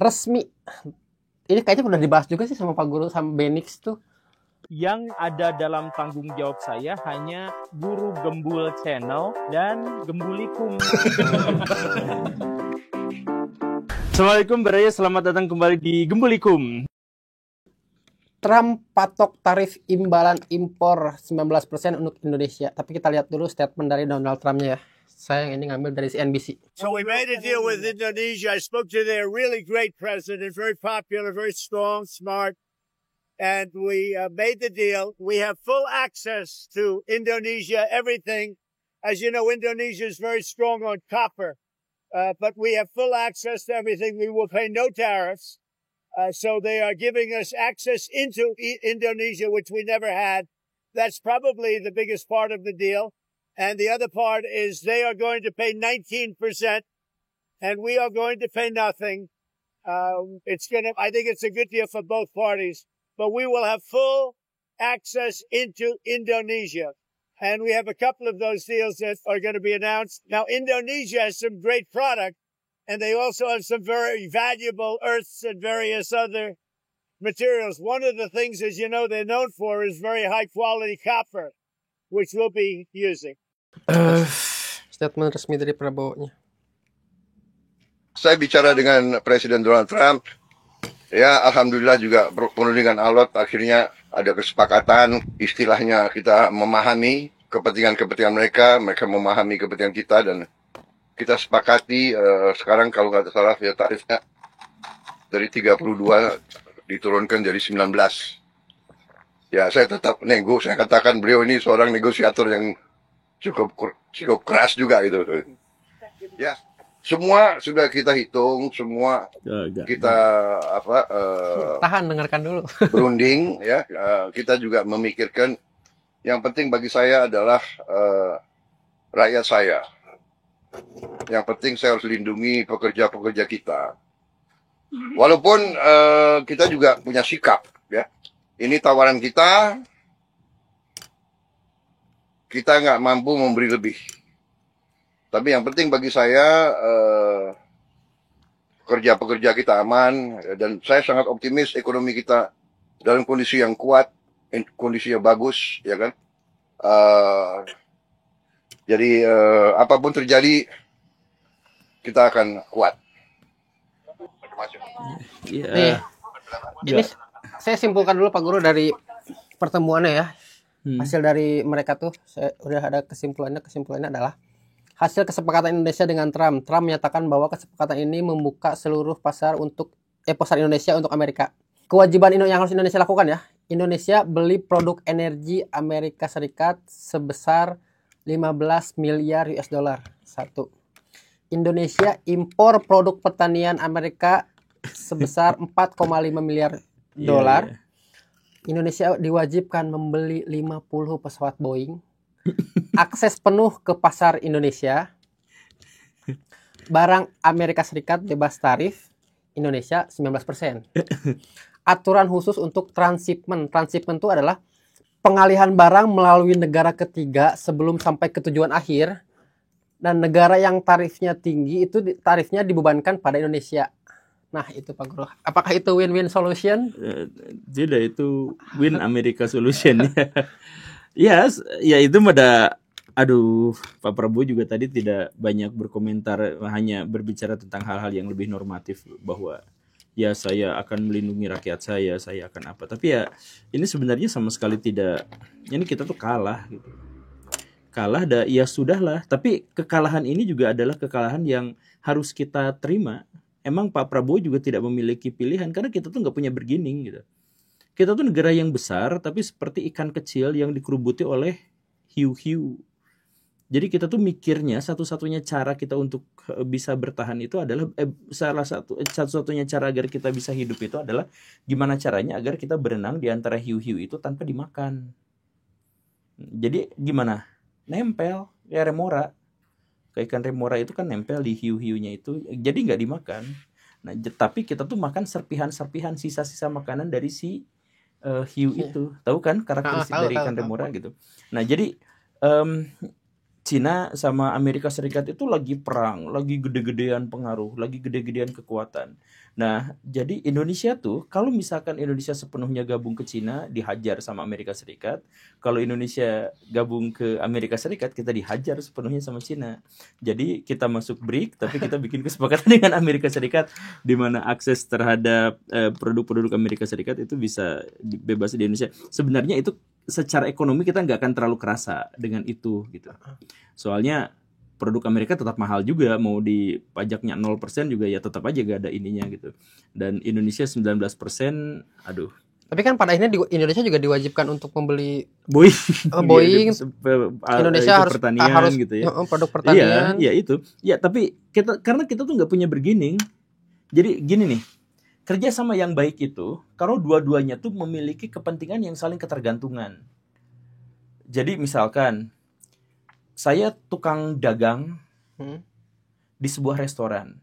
resmi. Ini kayaknya udah dibahas juga sih sama Pak Guru sama Benix tuh. Yang ada dalam tanggung jawab saya hanya Guru Gembul Channel dan Gembulikum. Assalamualaikum Baraya, selamat datang kembali di Gembulikum. Trump patok tarif imbalan impor 19% untuk Indonesia. Tapi kita lihat dulu statement dari Donald Trump-nya ya. Saya yang ini ngambil dari CNBC. So we made a deal with Indonesia. I spoke to their really great president, very popular, very strong, smart. And we made the deal. We have full access to Indonesia, everything. As you know, Indonesia is very strong on copper. But we have full access to everything. We will pay no tariffs. So they are giving us access into Indonesia, which we never had. That's probably the biggest part of the deal. And the other part is they are going to pay 19% and we are going to pay nothing. I think it's a good deal for both parties, but we will have full access into Indonesia. And we have a couple of those deals that are going to be announced. Now, Indonesia has some great product, and they also have some very valuable earths and various other materials. One of the things, as you know, they're known for is very high quality copper, which we'll be using. Statement resmi dari Prabowo-nya. Saya bicara dengan Presiden Donald Trump. Ya, alhamdulillah juga penuh dengan Allah. Akhirnya ada kesepakatan. Istilahnya kita memahami kepentingan-kepentingan mereka. Mereka memahami kepentingan kita dan kita sepakati sekarang kalau nggak salah ya tarifnya dari 32 diturunkan jadi 19. Ya, saya tetap nego. Saya katakan beliau ini seorang negosiator yang cukup keras juga gitu. Ya, semua sudah kita hitung, semua kita tahan dengarkan dulu. berunding ya. Kita juga memikirkan yang penting bagi saya adalah rakyat saya. Yang penting saya harus lindungi pekerja-pekerja kita. Walaupun kita juga punya sikap ya. Ini tawaran kita nggak mampu memberi lebih. Tapi yang penting bagi saya pekerja-pekerja kita aman dan saya sangat optimis ekonomi kita dalam kondisi yang kuat, kondisinya bagus, ya kan. Jadi apapun terjadi kita akan kuat. Nih, ini saya simpulkan dulu Pak Guru dari pertemuannya ya. Hasil dari mereka tuh saya udah ada kesimpulannya adalah hasil kesepakatan Indonesia dengan Trump. Trump menyatakan bahwa kesepakatan ini membuka seluruh pasar Indonesia untuk Amerika. Kewajiban yang harus Indonesia lakukan ya. Indonesia beli produk energi Amerika Serikat sebesar 15 miliar US dollar. 1. Indonesia impor produk pertanian Amerika sebesar 4,5 miliar dolar. Yeah. Indonesia diwajibkan membeli 50 pesawat Boeing. Akses penuh ke pasar Indonesia. Barang Amerika Serikat bebas tarif. Indonesia 19%. Aturan khusus untuk transshipment. Transshipment itu adalah pengalihan barang melalui negara ketiga sebelum sampai ke tujuan akhir. Dan negara yang tarifnya tinggi itu tarifnya dibebankan pada Indonesia. Nah itu Pak Guru, apakah itu win-win solution? Tidak, itu win America solution. Ya itu Pak Prabowo juga tadi tidak banyak berkomentar, hanya berbicara tentang hal-hal yang lebih normatif bahwa ya saya akan melindungi rakyat saya akan apa. Tapi ya ini sebenarnya sama sekali tidak, ini kita tuh kalah gitu. Kalah ya sudahlah, tapi kekalahan ini juga adalah kekalahan yang harus kita terima. Emang Pak Prabowo juga tidak memiliki pilihan karena kita tuh nggak punya bargaining gitu. Kita tuh negara yang besar tapi seperti ikan kecil yang dikerubuti oleh hiu-hiu. Jadi kita tuh mikirnya satu-satunya cara kita untuk bisa bertahan itu adalah satu-satunya cara agar kita bisa hidup itu adalah gimana caranya agar kita berenang di antara hiu-hiu itu tanpa dimakan. Jadi gimana? Nempel kayak remora. Kayak ikan remora itu kan nempel di hiu-hiunya itu, jadi nggak dimakan. Nah, tapi kita tuh makan serpihan-serpihan sisa-sisa makanan dari si hiu itu. Tahu kan karakteristik dari ikan remora gitu. Nah, jadi Cina sama Amerika Serikat itu lagi perang, lagi gede-gedean pengaruh, lagi gede-gedean kekuatan. Nah, jadi Indonesia tuh, kalau misalkan Indonesia sepenuhnya gabung ke Cina, dihajar sama Amerika Serikat. Kalau Indonesia gabung ke Amerika Serikat, kita dihajar sepenuhnya sama Cina. Jadi kita masuk BRIC, tapi kita bikin kesepakatan dengan Amerika Serikat, di mana akses terhadap produk-produk Amerika Serikat itu bisa bebas di Indonesia. Sebenarnya itu secara ekonomi kita nggak akan terlalu kerasa dengan itu gitu. Soalnya produk Amerika tetap mahal juga, mau di pajaknya 0% juga ya tetap aja gak ada ininya gitu. Dan Indonesia 19%, aduh. Tapi kan pada akhirnya di Indonesia juga diwajibkan untuk membeli Boeing. Indonesia harus gitu ya. Produk pertanian. Iya itu. Ya tapi karena kita tuh nggak punya bargaining. Jadi gini nih, kerja sama yang baik itu kalau dua-duanya tuh memiliki kepentingan yang saling ketergantungan. Jadi misalkan saya tukang dagang di sebuah restoran.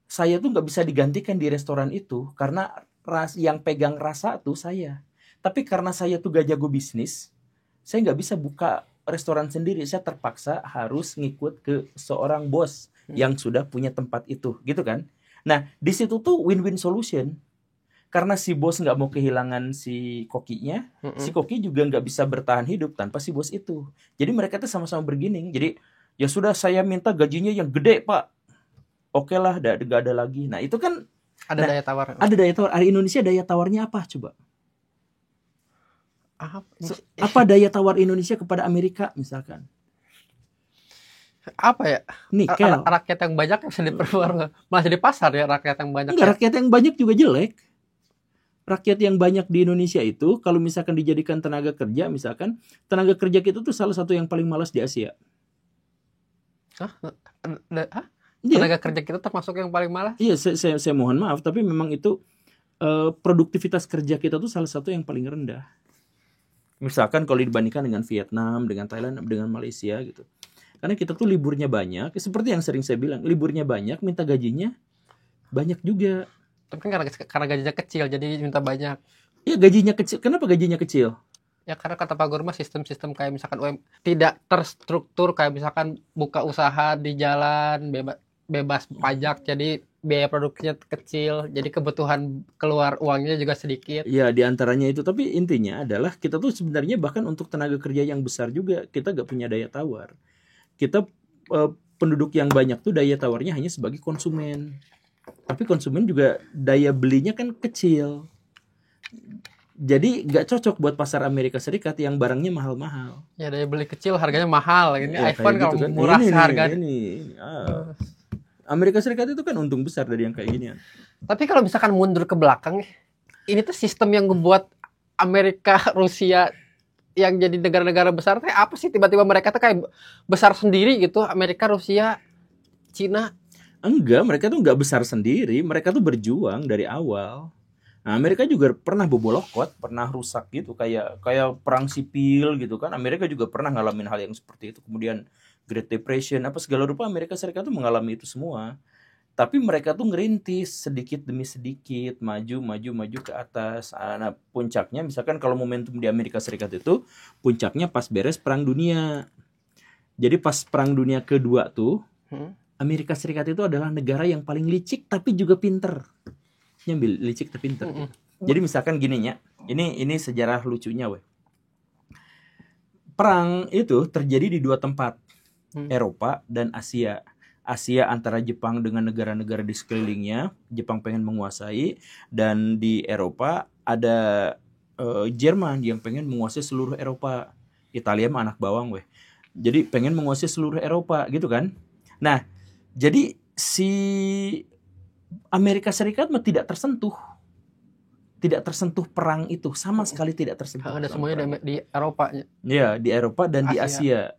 Saya tuh nggak bisa digantikan di restoran itu karena yang pegang rasa tuh saya. Tapi karena saya tuh gak jago bisnis, saya nggak bisa buka restoran sendiri. Saya terpaksa harus ngikut ke seorang bos yang sudah punya tempat itu, gitu kan? Nah, di situ tuh win-win solution. Karena si bos nggak mau kehilangan si kokinya, si koki juga nggak bisa bertahan hidup tanpa si bos itu. Jadi mereka tuh sama-sama bergaining. Jadi ya sudah, saya minta gajinya yang gede pak. Oke lah, nggak ada lagi. Nah itu kan ada daya tawar. Ada daya tawar. Di Indonesia daya tawarnya apa coba? Apa daya tawar Indonesia kepada Amerika misalkan? Apa ya? Nikel. Rakyat yang banyak bisa diperluar, malah jadi pasar ya rakyat yang banyak. Enggak, rakyat yang banyak juga jelek. Rakyat yang banyak di Indonesia itu kalau misalkan dijadikan tenaga kerja, misalkan tenaga kerja kita tuh salah satu yang paling malas di Asia. Tenaga kerja kita termasuk yang paling malas? Iya, saya mohon maaf, tapi memang itu produktivitas kerja kita tuh salah satu yang paling rendah. Misalkan kalau dibandingkan dengan Vietnam, dengan Thailand, dengan Malaysia gitu. Karena kita tuh liburnya banyak, seperti yang sering saya bilang, liburnya banyak, minta gajinya banyak juga. Tapi kan karena gajinya kecil, jadi minta banyak. Iya, gajinya kecil. Kenapa gajinya kecil? Ya karena kata Pak Guru mah sistem-sistem kayak misalkan tidak terstruktur, kayak misalkan buka usaha di jalan bebas pajak, jadi biaya produksinya kecil, jadi kebutuhan keluar uangnya juga sedikit. Ya, diantaranya itu. Tapi intinya adalah kita tuh sebenarnya bahkan untuk tenaga kerja yang besar juga kita gak punya daya tawar. Kita penduduk yang banyak tuh daya tawarnya hanya sebagai konsumen. Tapi konsumen juga daya belinya kan kecil. Jadi gak cocok buat pasar Amerika Serikat yang barangnya mahal-mahal. Ya daya beli kecil, harganya mahal. Ini ya, iPhone kalau gitu kan. murah seharga. Amerika Serikat itu kan untung besar dari yang kayak gini. Tapi kalau misalkan mundur ke belakang, ini tuh sistem yang membuat Amerika, Rusia yang jadi negara-negara besar tuh apa sih? Tiba-tiba mereka tuh kayak besar sendiri gitu. Amerika, Rusia, Cina. Enggak, mereka tuh enggak besar sendiri. Mereka tuh berjuang dari awal. Nah, Amerika juga pernah bobolokot, pernah rusak gitu, kayak perang sipil gitu kan. Amerika juga pernah ngalamin hal yang seperti itu. Kemudian Great Depression, apa segala rupa Amerika Serikat tuh mengalami itu semua. Tapi mereka tuh ngerintis sedikit demi sedikit, maju ke atas. Nah, puncaknya misalkan kalau momentum di Amerika Serikat itu, puncaknya pas beres Perang Dunia. Jadi pas Perang Dunia kedua tuh, Amerika Serikat itu adalah negara yang paling licik tapi juga pinter. Nyambil licik tapi pinter. Jadi misalkan gininya, ini sejarah lucunya weh. Perang itu terjadi di dua tempat, Eropa dan Asia. Asia antara Jepang dengan negara-negara di sekelilingnya, Jepang pengen menguasai, dan di Eropa ada Jerman yang pengen menguasai seluruh Eropa. Italia mah anak bawang weh. Jadi pengen menguasai seluruh Eropa gitu kan. Nah, jadi si Amerika Serikat mah tidak tersentuh perang itu, sama sekali tidak tersentuh. Ada semuanya di Eropa. Ya, di Eropa dan di Asia.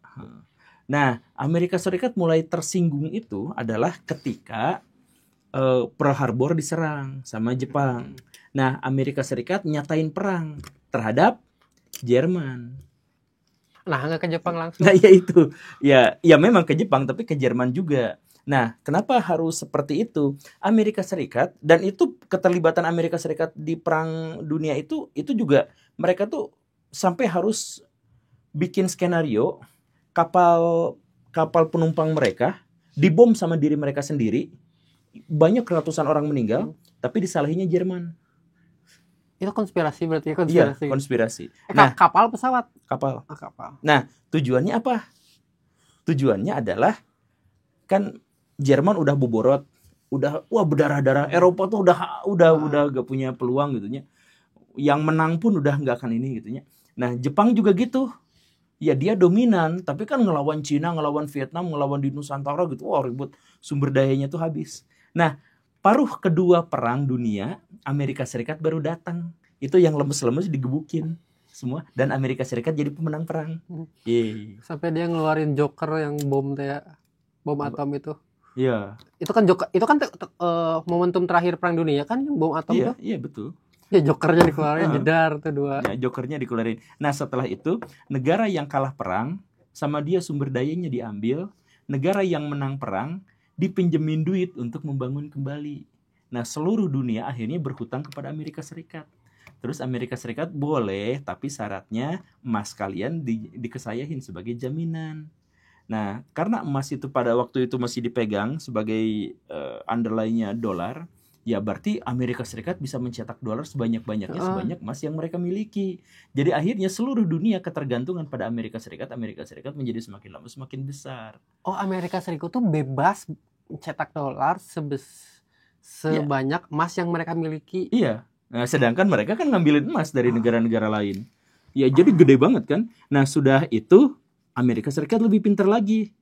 Nah, Amerika Serikat mulai tersinggung itu adalah ketika Pearl Harbor diserang sama Jepang. Nah, Amerika Serikat nyatain perang terhadap Jerman. Nah, nggak ke Jepang langsung. Nah, ya itu. Ya memang ke Jepang, tapi ke Jerman juga. Nah, kenapa harus seperti itu? Amerika Serikat, dan itu keterlibatan Amerika Serikat di Perang Dunia itu juga mereka tuh sampai harus bikin skenario kapal penumpang mereka dibom sama diri mereka sendiri. Banyak ratusan orang meninggal, tapi disalahinnya Jerman. Itu konspirasi berarti ya, Iya, konspirasi. konspirasi. Nah, kapal pesawat. Kapal. Kapal. Nah, tujuannya apa? Tujuannya adalah kan Jerman udah boborot, udah berdarah-darah. Eropa tuh udah gak punya peluang gitunya. Yang menang pun udah nggak akan ini gitunya. Nah, Jepang juga gitu. Ya dia dominan, tapi kan ngelawan Cina, ngelawan Vietnam, ngelawan di Nusantara gitu. Wah, ribut, sumber dayanya tuh habis. Nah, paruh kedua perang dunia, Amerika Serikat baru datang. Itu yang lemes-lemes digebukin semua, dan Amerika Serikat jadi pemenang perang. Sampai dia ngeluarin Joker yang bom atom itu. Iya. Itu kan momentum terakhir perang dunia kan, yang bom atom tuh. Iya, betul. Ya Jokernya dikeluarin, jedar tuh dua. Ya, Jokernya dikeluarin. Nah, setelah itu negara yang kalah perang sama dia sumber dayanya diambil, negara yang menang perang dipinjemin duit untuk membangun kembali. Nah, seluruh dunia akhirnya berhutang kepada Amerika Serikat. Terus Amerika Serikat boleh, tapi syaratnya emas kalian dikesayahin sebagai jaminan. Nah, karena emas itu pada waktu itu masih dipegang sebagai underlying-nya dolar, ya berarti Amerika Serikat bisa mencetak dolar sebanyak-banyaknya sebanyak emas yang mereka miliki. Jadi akhirnya seluruh dunia ketergantungan pada Amerika Serikat menjadi semakin lama semakin besar. Oh, Amerika Serikat tuh bebas mencetak dolar sebanyak emas yang mereka miliki. Iya. Nah, sedangkan mereka kan ngambilin emas dari negara-negara lain. Ya, jadi gede banget kan. Nah, sudah itu Amerika Serikat lebih pintar lagi.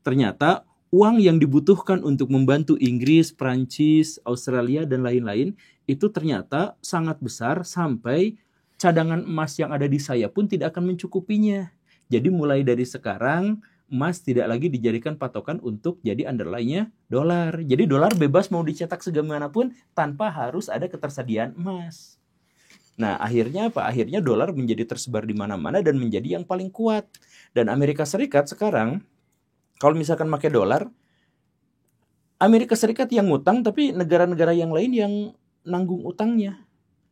Ternyata uang yang dibutuhkan untuk membantu Inggris, Prancis, Australia, dan lain-lain itu ternyata sangat besar sampai cadangan emas yang ada di saya pun tidak akan mencukupinya. Jadi mulai dari sekarang emas tidak lagi dijadikan patokan untuk jadi underlying-nya dolar. Jadi dolar bebas mau dicetak segamanapun tanpa harus ada ketersediaan emas. Nah, akhirnya apa? Akhirnya dolar menjadi tersebar di mana-mana dan menjadi yang paling kuat. Dan Amerika Serikat sekarang kalau misalkan pakai dolar, Amerika Serikat yang ngutang, tapi negara-negara yang lain yang nanggung utangnya.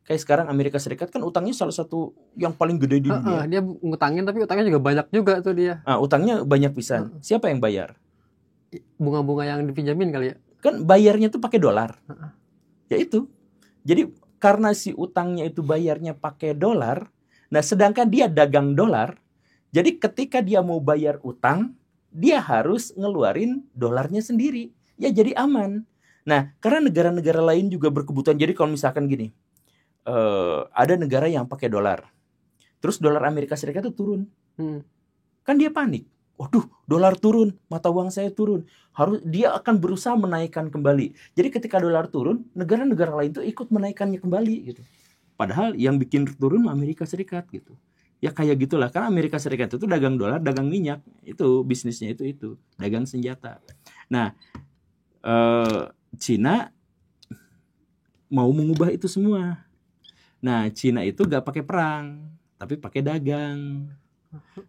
Kayak sekarang Amerika Serikat kan utangnya salah satu yang paling gede di dunia. Dia ngutangin, tapi utangnya juga banyak juga tuh dia. Utangnya banyak pisan. Siapa yang bayar? Bunga-bunga yang dipinjamin kali ya. Kan bayarnya tuh pakai dolar. Ya itu. Jadi karena si utangnya itu bayarnya pakai dolar, nah sedangkan dia dagang dolar, jadi ketika dia mau bayar utang, dia harus ngeluarin dolarnya sendiri. Ya jadi aman. Nah, karena negara-negara lain juga berkebutuhan. Jadi kalau misalkan gini, ada negara yang pakai dolar, terus dolar Amerika Serikat itu turun, kan dia panik. Waduh, dolar turun, mata uang saya turun. Dia akan berusaha menaikkan kembali. Jadi ketika dolar turun, negara-negara lain tuh ikut menaikkannya kembali gitu. Padahal yang bikin turun Amerika Serikat gitu. Ya kayak gitulah, karena Amerika Serikat itu dagang dolar, dagang minyak, itu bisnisnya itu dagang senjata. Nah, Cina mau mengubah itu semua. Nah, Cina itu gak pakai perang, tapi pakai dagang.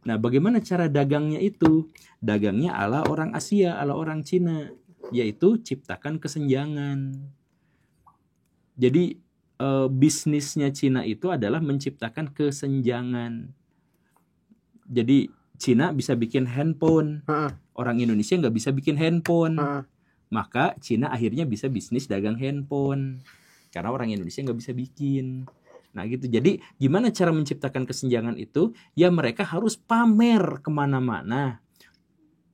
Nah, bagaimana cara dagangnya itu? Dagangnya ala orang Asia, ala orang Cina, yaitu ciptakan kesenjangan. Jadi bisnisnya Cina itu adalah menciptakan kesenjangan. Jadi Cina bisa bikin handphone, orang Indonesia nggak bisa bikin handphone. Maka Cina akhirnya bisa bisnis dagang handphone, karena orang Indonesia nggak bisa bikin. Nah gitu. Jadi gimana cara menciptakan kesenjangan itu? Ya mereka harus pamer kemana-mana.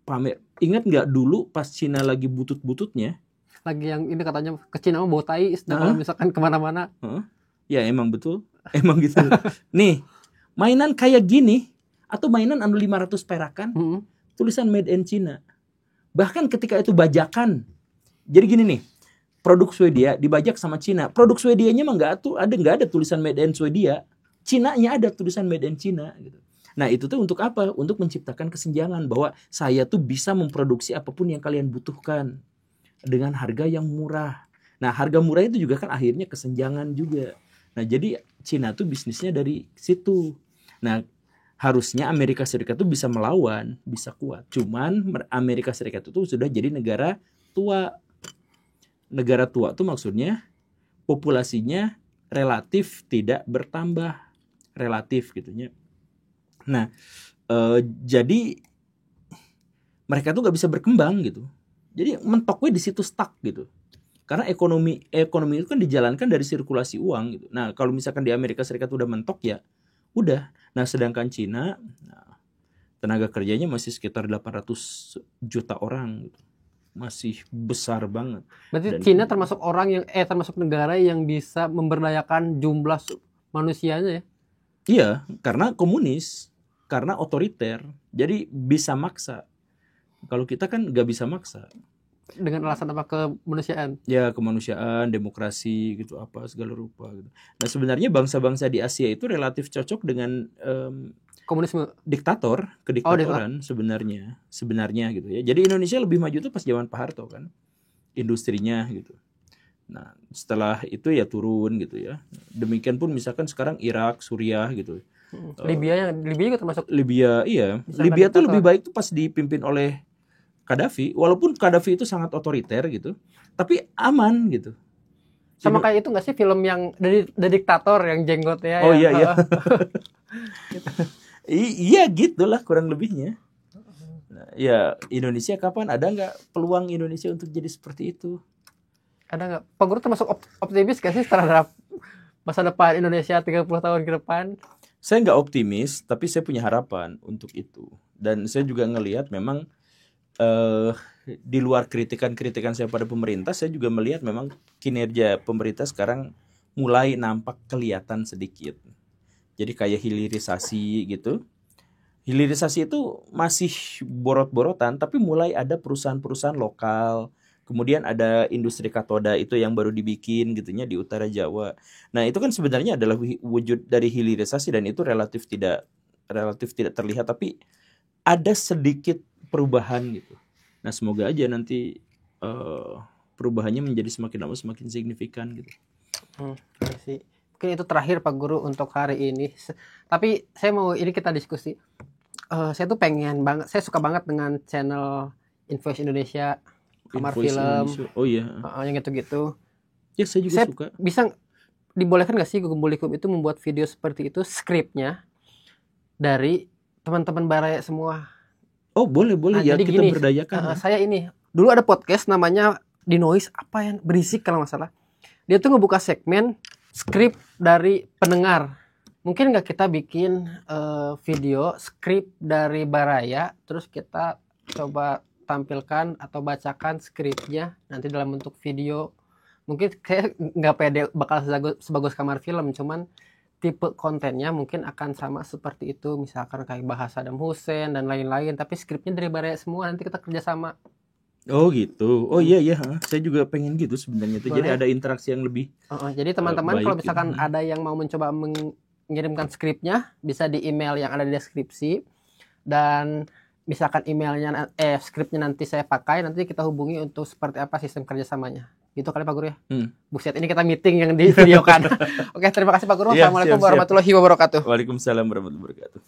Pamer. Ingat nggak dulu pas Cina lagi butut-bututnya? Lagi yang ini katanya ke Cina mau bawa tai, kalau misalkan kemana-mana. Ya emang betul, emang gitu. Nih, mainan kayak gini atau mainan 500 perakan, tulisan made in China. Bahkan ketika itu bajakan. Jadi gini nih, produk Swedia dibajak sama Cina. Produk Swedianya mah nggak ada tulisan made in Swedia. Cinanya ada tulisan made in China gitu. Nah itu tuh untuk apa? Untuk menciptakan kesenjangan bahwa saya tuh bisa memproduksi apapun yang kalian butuhkan dengan harga yang murah. Nah, harga murah itu juga kan akhirnya kesenjangan juga. Nah, jadi Cina tuh bisnisnya dari situ. Nah, harusnya Amerika Serikat tuh bisa melawan, bisa kuat. Cuman Amerika Serikat itu sudah jadi negara tua. Negara tua tuh maksudnya populasinya relatif tidak bertambah. Relatif gitunya. Nah, jadi mereka tuh nggak bisa berkembang gitu. Jadi mentoknya di situ stuck gitu. Karena ekonomi itu kan dijalankan dari sirkulasi uang gitu. Nah, kalau misalkan di Amerika Serikat udah mentok ya udah. Nah, sedangkan Cina tenaga kerjanya masih sekitar 800 juta orang gitu. Masih besar banget. Berarti Dan Cina termasuk termasuk negara yang bisa memberdayakan jumlah manusianya ya. iya, karena komunis, karena otoriter. Jadi bisa maksa. Kalau kita kan nggak bisa maksa. Dengan alasan apa? Kemanusiaan. Ya, kemanusiaan, demokrasi gitu apa segala rupa gitu. Nah, sebenarnya bangsa-bangsa di Asia itu relatif cocok dengan Komunisme. kediktatoran sebenarnya gitu ya. Jadi Indonesia lebih maju tuh pas zaman Pak Harto kan, industrinya gitu. Nah, setelah itu ya turun gitu ya. Demikian pun misalkan sekarang Irak, Suriah gitu. Libya juga termasuk. Libya, iya. Misalkan Libya tuh diktator. lebih baik tuh pas dipimpin oleh Qaddafi, walaupun Qaddafi itu sangat otoriter gitu, tapi aman gitu. Sama kayak itu nggak sih film yang dari diktator yang jenggotnya? Oh yang, iya. Iya gitulah kurang lebihnya. Nah, ya Indonesia kapan ada nggak peluang Indonesia untuk jadi seperti itu? Ada nggak? Pak Guru termasuk optimis nggak sih terhadap masa depan Indonesia 30 tahun ke depan? Saya nggak optimis, tapi saya punya harapan untuk itu. Dan saya juga ngelihat memang di luar kritikan saya pada pemerintah, saya juga melihat memang kinerja pemerintah sekarang mulai nampak kelihatan sedikit. Jadi kayak hilirisasi gitu. Hilirisasi itu masih borot-borotan, tapi mulai ada perusahaan-perusahaan lokal. Kemudian ada industri katoda itu yang baru dibikin gitunya di utara Jawa. Nah, itu kan sebenarnya adalah wujud dari hilirisasi dan itu relatif tidak terlihat, tapi ada sedikit perubahan gitu. Nah, semoga aja nanti perubahannya menjadi semakin lama semakin signifikan gitu. Iya sih. Mungkin itu terakhir Pak Guru untuk hari ini. Tapi saya mau ini kita diskusi. Saya tuh pengen banget, saya suka banget dengan channel Invoice Indonesia, Kamar Invoice Film. Indonesia. Oh iya. Yang gitu-gitu. Ya saya juga suka. Bisa dibolehkan nggak sih Gumbulikum itu membuat video seperti itu, skripnya dari teman-teman Baraya semua? Oh boleh ya, jadi kita gini, berdayakan. Saya ini dulu ada podcast namanya di Noise apa yang berisik kalau nggak salah. Dia tuh ngebuka segmen skrip dari pendengar. Mungkin nggak kita bikin video skrip dari Baraya, terus kita coba tampilkan atau bacakan skripnya nanti dalam bentuk video. Mungkin kayak nggak pede bakal sebagus Kamar Film, cuman tipe kontennya mungkin akan sama seperti itu, misalkan kayak bahas Saddam Hussein dan lain-lain, tapi skripnya dari Baraya semua, nanti kita kerjasama. Oh gitu. Oh iya, saya juga pengen gitu sebenarnya tuh. Jadi Boleh. ada interaksi yang lebih. Jadi teman-teman Baik, kalau misalkan gitu. ada yang mau mencoba mengirimkan skripnya, bisa di email yang ada di deskripsi, dan misalkan emailnya skripnya nanti saya pakai, nanti kita hubungi untuk seperti apa sistem kerjasamanya. Gitu kali Pak Guru ya. Buset, ini kita meeting yang di videokan. Oke, terima kasih Pak Guru. Iya, Assalamualaikum siap. warahmatullahi wabarakatuh. Waalaikumsalam warahmatullahi wabarakatuh.